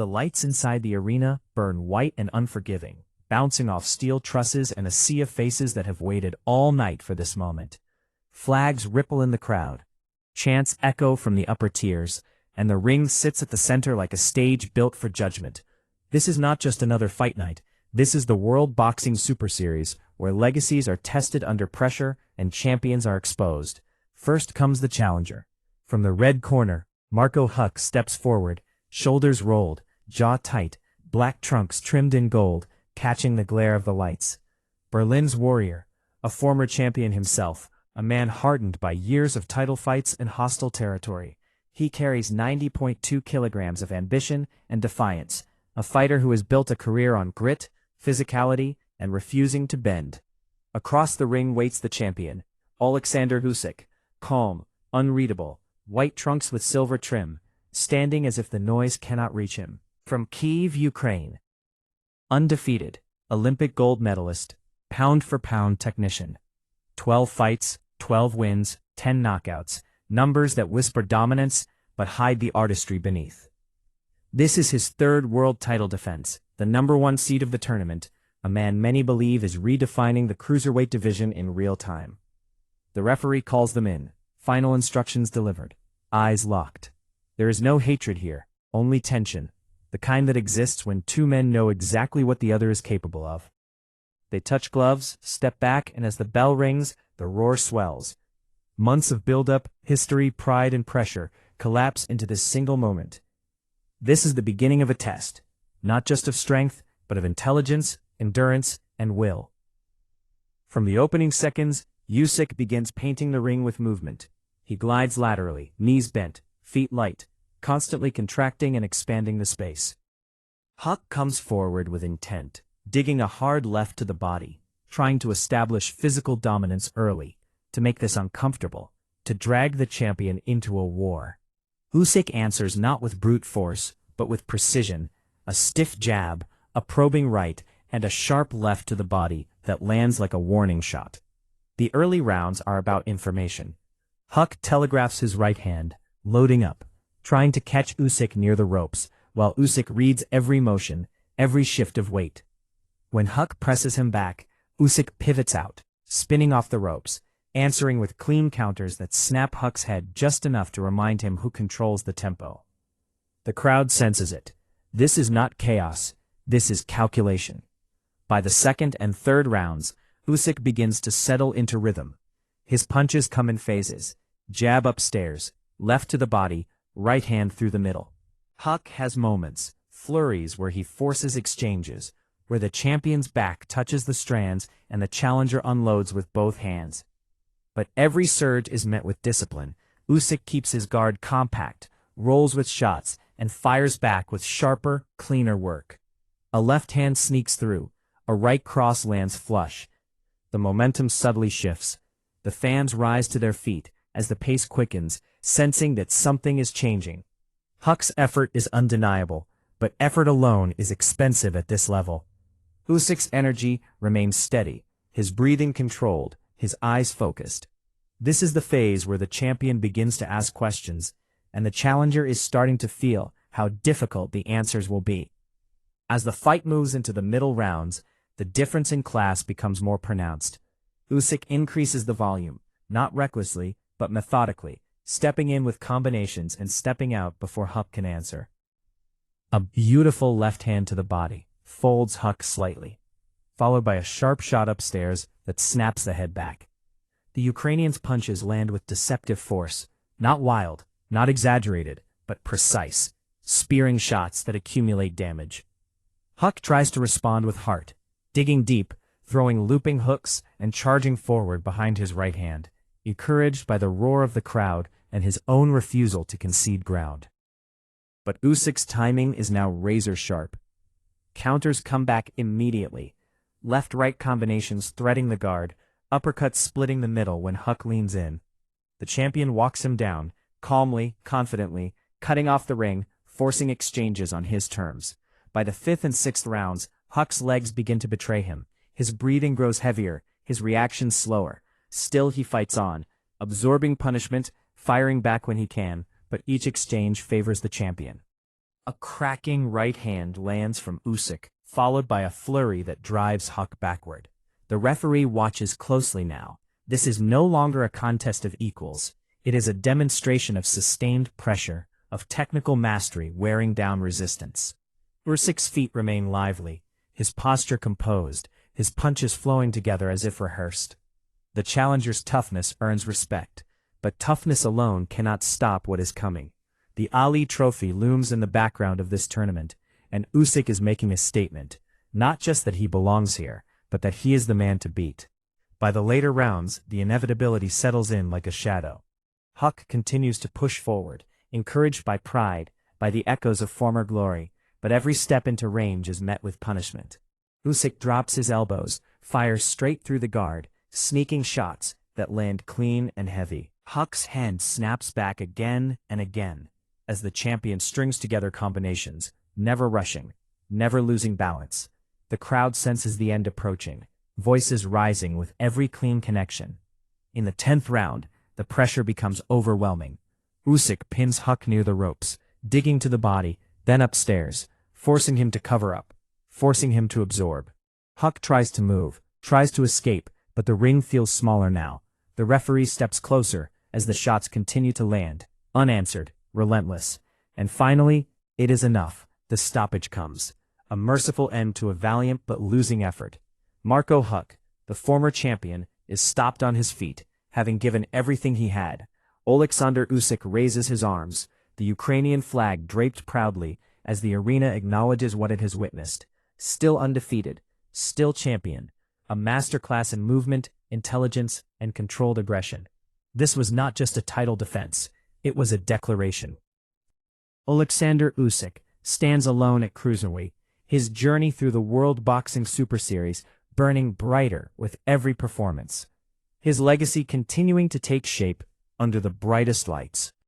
The lights inside the arena burn white and unforgiving, bouncing off steel trusses and a sea of faces that have waited all night for this moment. Flags ripple in the crowd. Chants echo from the upper tiers, and the ring sits at the center like a stage built for judgment. This is not just another fight night. This is the World Boxing Super Series, where legacies are tested under pressure and champions are exposed. First comes the challenger. From the red corner, Marco Huck steps forward, shoulders rolled, jaw tight, black trunks trimmed in gold, catching the glare of the lights. Berlin's warrior, a former champion himself, a man hardened by years of title fights and hostile territory. He carries 90.2 kilograms of ambition and defiance, a fighter who has built a career on grit, physicality, and refusing to bend. Across the ring waits the champion, Alexander Usyk, calm, unreadable, white trunks with silver trim, standing as if the noise cannot reach him. From Kyiv, Ukraine. Undefeated, Olympic gold medalist, pound-for-pound technician. 12 fights, 12 wins, 10 knockouts, numbers that whisper dominance but hide the artistry beneath. This is his third world title defense, the #1 seed of the tournament, a man many believe is redefining the cruiserweight division in real time. The referee calls them in, final instructions delivered, eyes locked. There is no hatred here, only tension, the kind that exists when two men know exactly what the other is capable of. They touch gloves, step back, and as the bell rings, the roar swells. Months of build-up, history, pride, and pressure collapse into this single moment. This is the beginning of a test, not just of strength, but of intelligence, endurance, and will. From the opening seconds, Usyk begins painting the ring with movement. He glides laterally, knees bent, feet light, constantly contracting and expanding the space. Huck comes forward with intent, digging a hard left to the body, trying to establish physical dominance early, to make this uncomfortable, to drag the champion into a war. Usyk answers not with brute force, but with precision, a stiff jab, a probing right, and a sharp left to the body that lands like a warning shot. The early rounds are about information. Huck telegraphs his right hand, loading up, trying to catch Usyk near the ropes, while Usyk reads every motion, every shift of weight. When Huck presses him back, Usyk pivots out, spinning off the ropes, answering with clean counters that snap Huck's head just enough to remind him who controls the tempo. The crowd senses it. This is not chaos, this is calculation. By the second and third rounds, Usyk begins to settle into rhythm. His punches come in phases, jab upstairs, left to the body, right hand through the middle. Huck has moments, flurries where he forces exchanges, where the champion's back touches the strands and the challenger unloads with both hands. But every surge is met with discipline. Usyk keeps his guard compact, rolls with shots, and fires back with sharper, cleaner work. A left hand sneaks through, a right cross lands flush. The momentum subtly shifts. The fans rise to their feet as the pace quickens, sensing that something is changing. Huck's effort is undeniable, but effort alone is expensive at this level. Usyk's energy remains steady, his breathing controlled, his eyes focused. This is the phase where the champion begins to ask questions, and the challenger is starting to feel how difficult the answers will be. As the fight moves into the middle rounds, the difference in class becomes more pronounced. Usyk increases the volume, not recklessly, but methodically, stepping in with combinations and stepping out before Huck can answer. A beautiful left hand to the body folds Huck slightly, followed by a sharp shot upstairs that snaps the head back. The Ukrainian's punches land with deceptive force, not wild, not exaggerated, but precise, spearing shots that accumulate damage. Huck tries to respond with heart, digging deep, throwing looping hooks and charging forward behind his right hand, encouraged by the roar of the crowd and his own refusal to concede ground. But Usyk's timing is now razor-sharp. Counters come back immediately, left-right combinations threading the guard, uppercuts splitting the middle when Huck leans in. The champion walks him down, calmly, confidently, cutting off the ring, forcing exchanges on his terms. By the 5th and 6th rounds, Huck's legs begin to betray him. His breathing grows heavier, his reactions slower. Still he fights on, absorbing punishment, firing back when he can, but each exchange favors the champion. A cracking right hand lands from Usyk, followed by a flurry that drives Huck backward. The referee watches closely now. This is no longer a contest of equals. It is a demonstration of sustained pressure, of technical mastery wearing down resistance. Usyk's feet remain lively, his posture composed, his punches flowing together as if rehearsed. The challenger's toughness earns respect, but toughness alone cannot stop what is coming. The Ali Trophy looms in the background of this tournament, and Usyk is making a statement, not just that he belongs here, but that he is the man to beat. By the later rounds, the inevitability settles in like a shadow. Huck continues to push forward, encouraged by pride, by the echoes of former glory, but every step into range is met with punishment. Usyk drops his elbows, fires straight through the guard, sneaking shots that land clean and heavy. Huck's hand snaps back again and again, as the champion strings together combinations, never rushing, never losing balance. The crowd senses the end approaching, voices rising with every clean connection. In the 10th round, the pressure becomes overwhelming. Usyk pins Huck near the ropes, digging to the body, then upstairs, forcing him to cover up, forcing him to absorb. Huck tries to move, tries to escape, but the ring feels smaller now. The referee steps closer as the shots continue to land, unanswered, relentless. And finally, it is enough. The stoppage comes. A merciful end to a valiant but losing effort. Marco Huck, the former champion, is stopped on his feet, having given everything he had. Oleksandr Usyk raises his arms, the Ukrainian flag draped proudly as the arena acknowledges what it has witnessed. Still undefeated, still champion. A masterclass in movement, intelligence, and controlled aggression. This was not just a title defense, it was a declaration. Oleksandr Usyk stands alone at cruiserweight, his journey through the World Boxing Super Series burning brighter with every performance. His legacy continuing to take shape under the brightest lights.